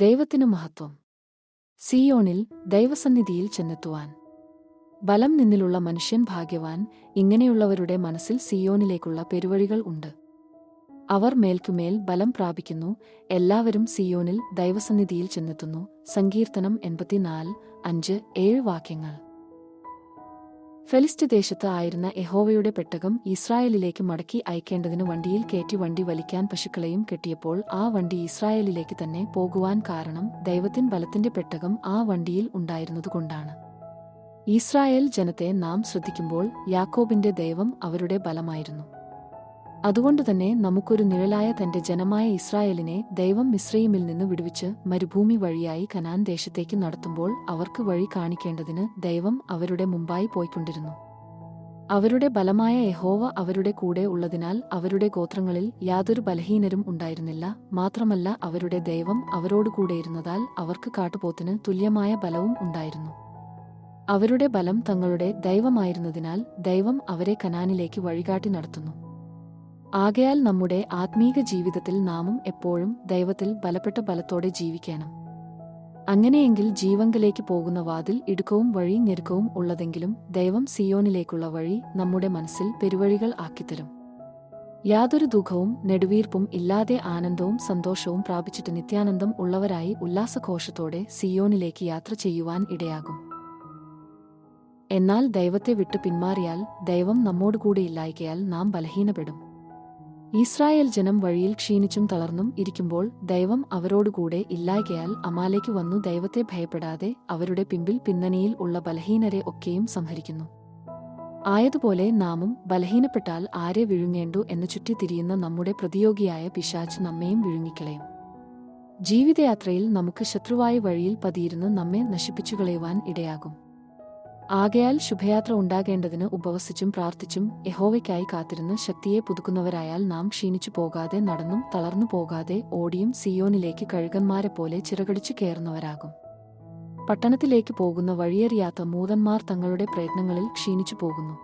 ദൈവത്തിനു മഹത്വം. സിയോണിൽ ദൈവസന്നിധിയിൽ ചെന്നെത്തുവാൻ. ബലം നിന്നിലുള്ള മനുഷ്യൻ ഭാഗ്യവാൻ. ഇങ്ങനെയുള്ളവരുടെ മനസ്സിൽ സിയോനിലേക്കുള്ള പെരുവഴികൾ ഉണ്ട്. അവർ മേൽക്കുമേൽ ബലം പ്രാപിക്കുന്നു. എല്ലാവരും സിയോനിൽ ദൈവസന്നിധിയിൽ ചെന്നെത്തുന്നു. സങ്കീർത്തനം 84:5-7 വാക്യങ്ങൾ. ഫെലിസ്ത്യ ദേശത്ത് ആയിരുന്ന യഹോവയുടെ പെട്ടകം ഇസ്രായേലിലേക്ക് മടക്കി അയക്കേണ്ടതിന് വണ്ടിയിൽ കയറ്റി വണ്ടി വലിക്കാൻ പശുക്കളെയും കെട്ടിയപ്പോൾ ആ വണ്ടി ഇസ്രായേലിലേക്ക് തന്നെ പോകുവാൻ കാരണം ദൈവത്തിൻ ബലത്തിന്റെ പെട്ടകം ആ വണ്ടിയിൽ ഉണ്ടായിരുന്നതുകൊണ്ടാണ്. ഇസ്രായേൽ ജനത്തെ നാം ശ്രദ്ധിക്കുമ്പോൾ യാക്കോബിന്റെ ദൈവം അവരുടെ ബലമായിരുന്നു. അതുകൊണ്ടുതന്നെ നമുക്കൊരു നിഴലായ തന്റെ ജനമായ ഇസ്രായേലിനെ ദൈവം മിസ്രയീമിൽ നിന്ന് വിടുവിച്ച് മരുഭൂമി വഴിയായി കനാൻ ദേശത്തേക്ക് നടത്തുമ്പോൾ അവർക്ക് വഴി കാണിക്കേണ്ടതിന് ദൈവം അവരുടെ മുമ്പായി പോയിക്കൊണ്ടിരുന്നു. അവരുടെ ബലമായ യഹോവ അവരുടെ കൂടെ ഉള്ളതിനാൽ അവരുടെ ഗോത്രങ്ങളിൽ യാതൊരു ബലഹീനരും ഉണ്ടായിരുന്നില്ല. മാത്രമല്ല, അവരുടെ ദൈവം അവരോടുകൂടെയിരുന്നതാൽ അവർക്ക് കാട്ടുപോത്തിന് തുല്യമായ ബലവും ഉണ്ടായിരുന്നു. അവരുടെ ബലം തങ്ങളുടെ ദൈവമായിരുന്നതിനാൽ ദൈവം അവരെ കനാനിലേക്ക് വഴികാട്ടി നടത്തുന്നു. ആകയാൽ നമ്മുടെ ആത്മീക ജീവിതത്തിൽ നാമും എപ്പോഴും ദൈവത്തിൽ ബലപ്പെട്ട ബലത്തോടെ ജീവിക്കണം. അങ്ങനെയെങ്കിൽ ജീവങ്കലേക്ക് പോകുന്ന വാതിൽ ഇടുക്കവും വഴി ഞെരുക്കവും ഉള്ളതെങ്കിലും ദൈവം സിയോനിലേക്കുള്ള വഴി നമ്മുടെ മനസ്സിൽ പെരുവഴികൾ ആക്കിത്തരും. യാതൊരു ദുഃഖവും നെടുവീർപ്പും ഇല്ലാതെ ആനന്ദവും സന്തോഷവും പ്രാപിച്ചിട്ട് നിത്യാനന്ദം ഉള്ളവരായി ഉല്ലാസഘോഷത്തോടെ സിയോനിലേക്ക് യാത്ര ചെയ്യുവാൻ ഇടയാകും. എന്നാൽ ദൈവത്തെ വിട്ടു പിന്മാറിയാൽ ദൈവം നമ്മോടുകൂടെ ഇല്ലായ്കയാൽ നാം ബലഹീനപ്പെടും. ഇസ്രായേൽ ജനം വഴിയിൽ ക്ഷീണിച്ചും തളർന്നും ഇരിക്കുമ്പോൾ ദൈവം അവരോടുകൂടെ ഇല്ലായ്കയാൽ അമാലേക്ക് വന്നു ദൈവത്തെ ഭയപ്പെടാതെ അവരുടെ പിമ്പിൽ പിന്നണിയിൽ ഉള്ള ബലഹീനരെ ഒക്കെയും സംഹരിക്കുന്നു. ആയതുപോലെ നാമും ബലഹീനപ്പെട്ടാൽ ആരെ വിഴുങ്ങേണ്ടു എന്ന് ചുറ്റിത്തിരിയുന്ന നമ്മുടെ പ്രതിയോഗിയായ പിശാച് നമ്മെയും വിഴുങ്ങിക്കളയും. ജീവിതയാത്രയിൽ നമുക്ക് ശത്രുവായ വഴിയിൽ പതിയിരുന്ന് നമ്മെ നശിപ്പിച്ചുകളയുവാൻ ഇടയാകും. ആകയാൽ ശുഭയാത്ര ഉണ്ടാകേണ്ടതിന് ഉപവസിച്ചും പ്രാർത്ഥിച്ചും യഹോവയ്ക്കായി കാത്തിരുന്ന് ശക്തിയെ പുതുക്കുന്നവരായാൽ നാം ക്ഷീണിച്ചു പോകാതെ നടന്നും തളർന്നു പോകാതെ ഓടിയും സിയോനിലേക്ക് കഴുകന്മാരെപ്പോലെ ചിറകടിച്ചു കയറുന്നവരാകും. പട്ടണത്തിലേക്ക് പോകുന്ന വഴിയറിയാത്ത മൂതന്മാർ തങ്ങളുടെ പ്രയത്നങ്ങളിൽ ക്ഷീണിച്ചു പോകുന്നു.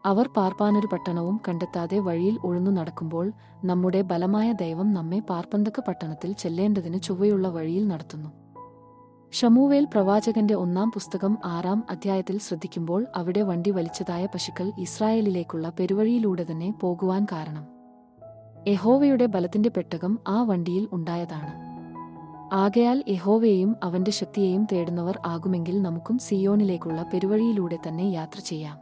അവർ പാർപ്പാനൊരു പട്ടണവും കണ്ടെത്താതെ വഴിയിൽ ഉഴന്നു നടക്കുമ്പോൾ നമ്മുടെ ബലമായ ദൈവം നമ്മെ പാർപ്പന്തക്ക പട്ടണത്തിൽ ചെല്ലേണ്ടതിന് ചൊവ്വയുള്ള വഴിയിൽ നടത്തുന്നു. ശമൂവേൽ പ്രവാചകന്റെ 1-ാം പുസ്തകം 6-ാം അധ്യായത്തിൽ ശ്രദ്ധിക്കുമ്പോൾ അവിടെ വണ്ടി വലിച്ചതായ പശുക്കൾ ഇസ്രായേലിലേക്കുള്ള പെരുവഴിയിലൂടെ തന്നെ പോകുവാൻ കാരണം യഹോവയുടെ ബലത്തിന്റെ പെട്ടകം ആ വണ്ടിയിൽ ഉണ്ടായതാണ്. ആകയാൽ യഹോവയെയും അവന്റെ ശക്തിയെയും തേടുന്നവർ ആകുമെങ്കിൽ നമുക്കും സിയോനിലേക്കുള്ള പെരുവഴിയിലൂടെ തന്നെ യാത്ര ചെയ്യാം.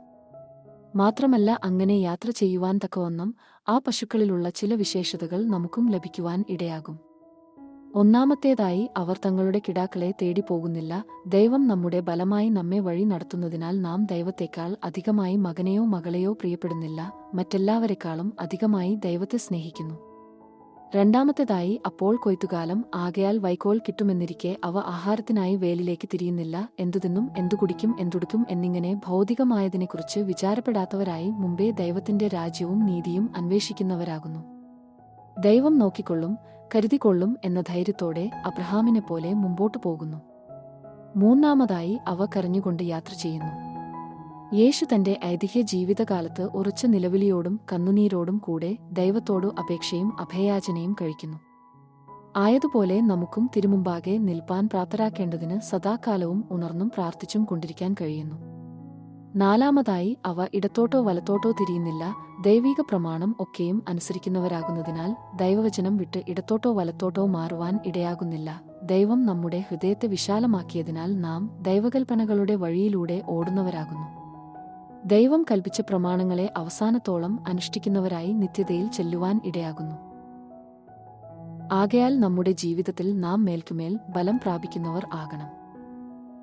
മാത്രമല്ല, അങ്ങനെ യാത്ര ചെയ്യുവാൻ തക്കവണ്ണം ആ പശുക്കളിലുള്ള ചില വിശേഷതകൾ നമുക്കും ലഭിക്കുവാൻ ഇടയാകും. ഒന്നാമത്തേതായി, അവർ തങ്ങളുടെ കിടാക്കളെ തേടി പോകുന്നില്ല. ദൈവം നമ്മുടെ ബലമായി നമ്മെ വഴി നടത്തുന്നതിനാൽ നാം ദൈവത്തെക്കാൾ അധികമായി മകനെയോ മകളെയോ പ്രിയപ്പെടുന്നില്ല, മറ്റെല്ലാവരെക്കാളും അധികമായി ദൈവത്തെ സ്നേഹിക്കുന്നു. രണ്ടാമത്തേതായി, അപ്പോൾ കൊയ്ത്തുകാലം ആകയാൽ വൈക്കോൽ കിട്ടുമെന്നിരിക്കെ അവ ആഹാരത്തിനായി വേലിലേക്ക് തിരിയുന്നില്ല. എന്തു തിന്നും, എന്തു കുടിക്കും, എന്തുടുക്കും എന്നിങ്ങനെ ഭൗതികമായതിനെക്കുറിച്ച് വിചാരപ്പെടാത്തവരായി മുമ്പേ ദൈവത്തിന്റെ രാജ്യവും നീതിയും അന്വേഷിക്കുന്നവരാകുന്നു. ദൈവം നോക്കിക്കൊള്ളും, കരുതിക്കൊള്ളും എന്ന ധൈര്യത്തോടെ അബ്രഹാമിനെപ്പോലെ മുമ്പോട്ടു പോകുന്നു. മൂന്നാമതായി, അവ കരഞ്ഞുകൊണ്ട് യാത്ര ചെയ്യുന്നു. യേശു തന്റെ ഐതിഹ്യ ജീവിതകാലത്ത് ഉറച്ച നിലവിളിയോടും കണ്ണുനീരോടും കൂടെ ദൈവത്തോടു അപേക്ഷയും അഭയയാചനയും കഴിക്കുന്നു. ആയതുപോലെ നമുക്കും തിരുമുമ്പാകെ നിൽപ്പാൻ പ്രാപ്തരാക്കേണ്ടതിന് സദാകാലവും ഉണർന്നും പ്രാർത്ഥിച്ചും കൊണ്ടിരിക്കാൻ കഴിയുന്നു. നാലാമതായി, അവ ഇടത്തോട്ടോ വലത്തോട്ടോ തിരിയുന്നില്ല. ദൈവിക പ്രമാണം ഒക്കെയും അനുസരിക്കുന്നവരാകുന്നതിനാൽ ദൈവവചനം വിട്ട് ഇടത്തോട്ടോ വലത്തോട്ടോ മാറുവാൻ ഇടയാകുന്നില്ല. ദൈവം നമ്മുടെ ഹൃദയത്തെ വിശാലമാക്കിയതിനാൽ നാം ദൈവകൽപ്പനകളുടെ വഴിയിലൂടെ ഓടുന്നവരാകുന്നു. ദൈവം കൽപ്പിച്ച പ്രമാണങ്ങളെ അവസാനത്തോളം അനുഷ്ഠിക്കുന്നവരായി നിത്യതയിൽ ചെല്ലുവാൻ ഇടയാകുന്നു. ആകയാൽ നമ്മുടെ ജീവിതത്തിൽ നാം മേൽക്കുമേൽ ബലം പ്രാപിക്കുന്നവർ ആകണം.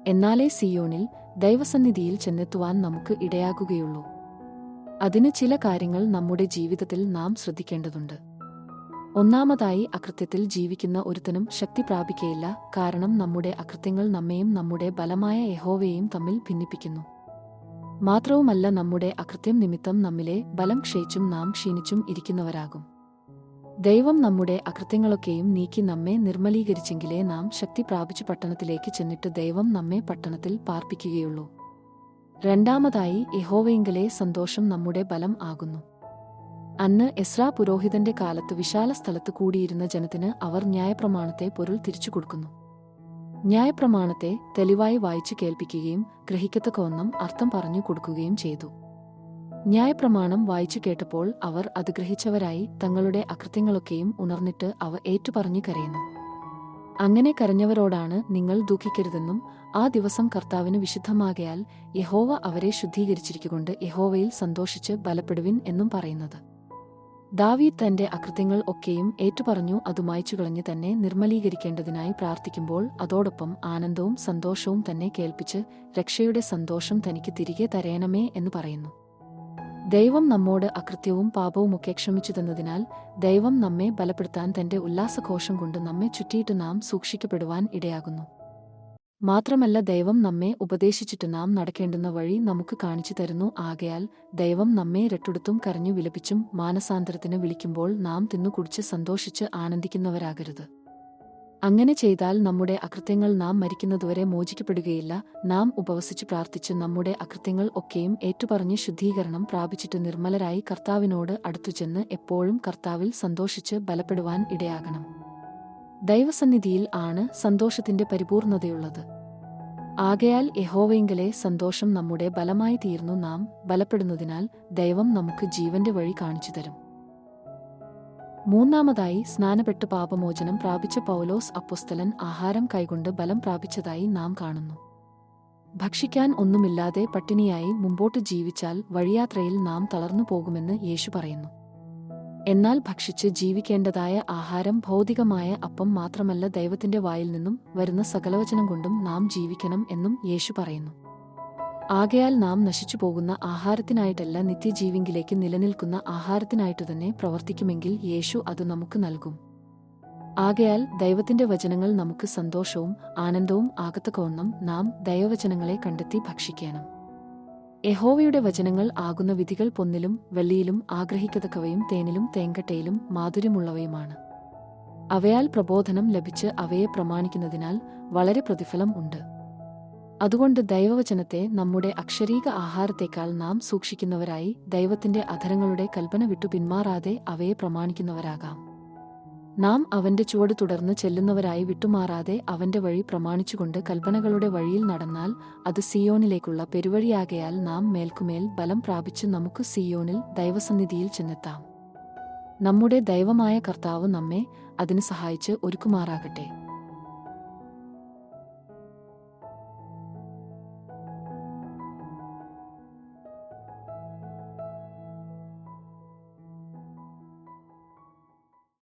എന്നാലേ സിയോനിൽ ദൈവസന്നിധിയിൽ ചെന്നെത്തുവാൻ നമുക്ക് ഇടയാകുകയുള്ളൂ. അതിന് ചില കാര്യങ്ങൾ നമ്മുടെ ജീവിതത്തിൽ നാം ശ്രദ്ധിക്കേണ്ടതുണ്ട്. ഒന്നാമതായി, അകൃത്യത്തിൽ ജീവിക്കുന്ന ഒരുത്തനും ശക്തി പ്രാപിക്കയില്ല. കാരണം നമ്മുടെ അകൃത്യങ്ങൾ നമ്മെയും നമ്മുടെ ബലമായ യഹോവയെയും തമ്മിൽ ഭിന്നിപ്പിക്കുന്നു. മാത്രവുമല്ല, നമ്മുടെ അകൃത്യം നിമിത്തം നമ്മിലെ ബലം ക്ഷയിച്ചും നാം ക്ഷീണിച്ചും ഇരിക്കുന്നവരാകും. ദൈവം നമ്മുടെ അകൃത്യങ്ങളൊക്കെയും നീക്കി നമ്മെ നിർമ്മലീകരിച്ചെങ്കിലേ നാം ശക്തി പ്രാപിച്ചു പട്ടണത്തിലേക്ക് ചെന്നിട്ട് ദൈവം നമ്മെ പട്ടണത്തിൽ പാർപ്പിക്കുകയുള്ളൂ. രണ്ടാമതായി, യഹോവയിങ്കലെ സന്തോഷം നമ്മുടെ ബലം ആകുന്നു. അന്ന് എസ്രാ പുരോഹിതന്റെ കാലത്ത് വിശാല സ്ഥലത്ത് കൂടിയിരുന്ന ജനത്തിന് അവർ ന്യായപ്രമാണത്തെ പൊരുൾ തിരിച്ചു കൊടുക്കുന്നു. ന്യായപ്രമാണത്തെ തെളിവായി വായിച്ചു കേൾപ്പിക്കുകയും ഗ്രഹിക്കത്തക്കവണ്ണം അർത്ഥം പറഞ്ഞു കൊടുക്കുകയും ചെയ്തു. ന്യായപ്രമാണം വായിച്ചു കേട്ടപ്പോൾ അവർ അത് ഗ്രഹിച്ചവരായി തങ്ങളുടെ അകൃത്യങ്ങളൊക്കെയും ഉണർന്നിട്ട് അവ ഏറ്റുപറഞ്ഞു കരയുന്നു. അങ്ങനെ കരഞ്ഞവരോടാണ് നിങ്ങൾ ദുഃഖിക്കരുതെന്നും ആ ദിവസം കർത്താവിന് വിശുദ്ധമാകയാൽ യഹോവ അവരെ ശുദ്ധീകരിച്ചിരിക്കുകൊണ്ട് യഹോവയിൽ സന്തോഷിച്ച് ബലപ്പെടുവിൻ എന്നും പറയുന്നത്. ദാവീദ് തന്റെ അകൃത്യങ്ങൾ ഒക്കെയും ഏറ്റുപറഞ്ഞു അത് മായ്ച്ചുകളഞ്ഞ് തന്നെ നിർമ്മലീകരിക്കേണ്ടതിനായി പ്രാർത്ഥിക്കുമ്പോൾ അതോടൊപ്പം ആനന്ദവും സന്തോഷവും തന്നെ കേൾപ്പിച്ച് രക്ഷയുടെ സന്തോഷം തനിക്ക് തിരികെ തരയണമേ എന്ന് പറയുന്നു. ദൈവം നമ്മോട് അകൃത്യവും പാപവുമൊക്കെ ക്ഷമിച്ചു തന്നതിനാൽ ദൈവം നമ്മെ ബലപ്പെടുത്താൻ തന്റെ ഉല്ലാസഘോഷം കൊണ്ട് നമ്മെ ചുറ്റിയിട്ട് നാം സൂക്ഷിക്കപ്പെടുവാൻ ഇടയാകുന്നു. മാത്രമല്ല ദൈവം നമ്മെ ഉപദേശിച്ചിട്ട് നാം നടക്കേണ്ടുന്ന വഴി നമുക്ക് കാണിച്ചു തരുന്നു. ആകയാൽ ദൈവം നമ്മെ രട്ടെടുത്തും കരഞ്ഞു വിലപിച്ചും മാനസാന്തരത്തിന് വിളിക്കുമ്പോൾ നാം തിന്നുകുടിച്ച് സന്തോഷിച്ച് ആനന്ദിക്കുന്നവരാകരുത്. അങ്ങനെ ചെയ്താൽ നമ്മുടെ അകൃത്യങ്ങൾ നാം മരിക്കുന്നതുവരെ മോചിക്കപ്പെടുകയില്ല. നാം ഉപവസിച്ച് പ്രാർത്ഥിച്ച് നമ്മുടെ അകൃത്യങ്ങൾ ഒക്കെയും ഏറ്റുപറഞ്ഞ് ശുദ്ധീകരണം പ്രാപിച്ചിട്ട് നിർമ്മലരായി കർത്താവിനോട് അടുത്തുചെന്ന് എപ്പോഴും കർത്താവിൽ സന്തോഷിച്ച് ബലപ്പെടുവാൻ ഇടയാകണം. ദൈവസന്നിധിയിൽ ആണ് സന്തോഷത്തിന്റെ പരിപൂർണതയുള്ളത്. ആകയാൽ യഹോവയിങ്കലെ സന്തോഷം നമ്മുടെ ബലമായി തീർന്നു. നാം ബലപ്പെടുന്നതിനാൽ ദൈവം നമുക്ക് ജീവന്റെ വഴി കാണിച്ചു തരും. മൂന്നാമതായി സ്നാനപ്പെട്ട് പാപമോചനം പ്രാപിച്ച പൗലോസ് അപ്പൊസ്തലൻ ആഹാരം കൈകൊണ്ട് ബലം പ്രാപിച്ചതായി നാം കാണുന്നു. ഭക്ഷിക്കാൻ ഒന്നുമില്ലാതെ പട്ടിണിയായി മുമ്പോട്ട് ജീവിച്ചാൽ വഴിയാത്രയിൽ നാം തളർന്നു പോകുമെന്ന് യേശു പറയുന്നു. എന്നാൽ ഭക്ഷിച്ച് ജീവിക്കേണ്ടതായ ആഹാരം ഭൗതികമായ അപ്പം മാത്രമല്ല, ദൈവത്തിന്റെ വായിൽ നിന്നും വരുന്ന സകലവചനം കൊണ്ടും നാം ജീവിക്കണം എന്നും യേശു പറയുന്നു. ആകയാൽ നാം നശിച്ചു പോകുന്ന ആഹാരത്തിനായിട്ടല്ല, നിത്യജീവിങ്കിലേക്ക് നിലനിൽക്കുന്ന ആഹാരത്തിനായിട്ടുതന്നെ പ്രവർത്തിക്കുമെങ്കിൽ യേശു അത് നമുക്ക് നൽകും. ആകയാൽ ദൈവത്തിന്റെ വചനങ്ങൾ നമുക്ക് സന്തോഷവും ആനന്ദവും ആകത്തക്കവണ്ണം നാം ദൈവവചനങ്ങളെ കണ്ടെത്തി ഭക്ഷിക്കണം. യഹോവയുടെ വചനങ്ങൾ ആകുന്ന വിധികൾ പൊന്നിലും വെള്ളിയിലും ആഗ്രഹിക്കത്തക്കവയും തേനിലും തേങ്കട്ടയിലും മാധുര്യമുള്ളവയുമാണ്. അവയാൽ പ്രബോധനം ലഭിച്ച് അവയെ പ്രമാണിക്കുന്നതിനാൽ വളരെ പ്രതിഫലം ഉണ്ട്. അതുകൊണ്ട് ദൈവവചനത്തെ നമ്മുടെ അക്ഷരീക ആഹാരത്തേക്കാൾ നാം സൂക്ഷിക്കുന്നവരായി ദൈവത്തിന്റെ അധരങ്ങളുടെ കൽപ്പന വിട്ടു പിന്മാറാതെ അവയെ പ്രമാണിക്കുന്നവരാകാം. നാം അവന്റെ ചുവട് തുടർന്ന് ചെല്ലുന്നവരായി വിട്ടുമാറാതെ അവന്റെ വഴി പ്രമാണിച്ചുകൊണ്ട് കൽപ്പനകളുടെ വഴിയിൽ നടന്നാൽ അത് സിയോനിലേക്കുള്ള പെരുവഴിയാകയാൽ നാം മേൽക്കുമേൽ ബലം പ്രാപിച്ച് നമുക്ക് സിയോനിൽ ദൈവസന്നിധിയിൽ ചെന്നെത്താം. നമ്മുടെ ദൈവമായ കർത്താവ് നമ്മെ അതിന് സഹായിച്ച് ഒരുക്കുമാറാകട്ടെ.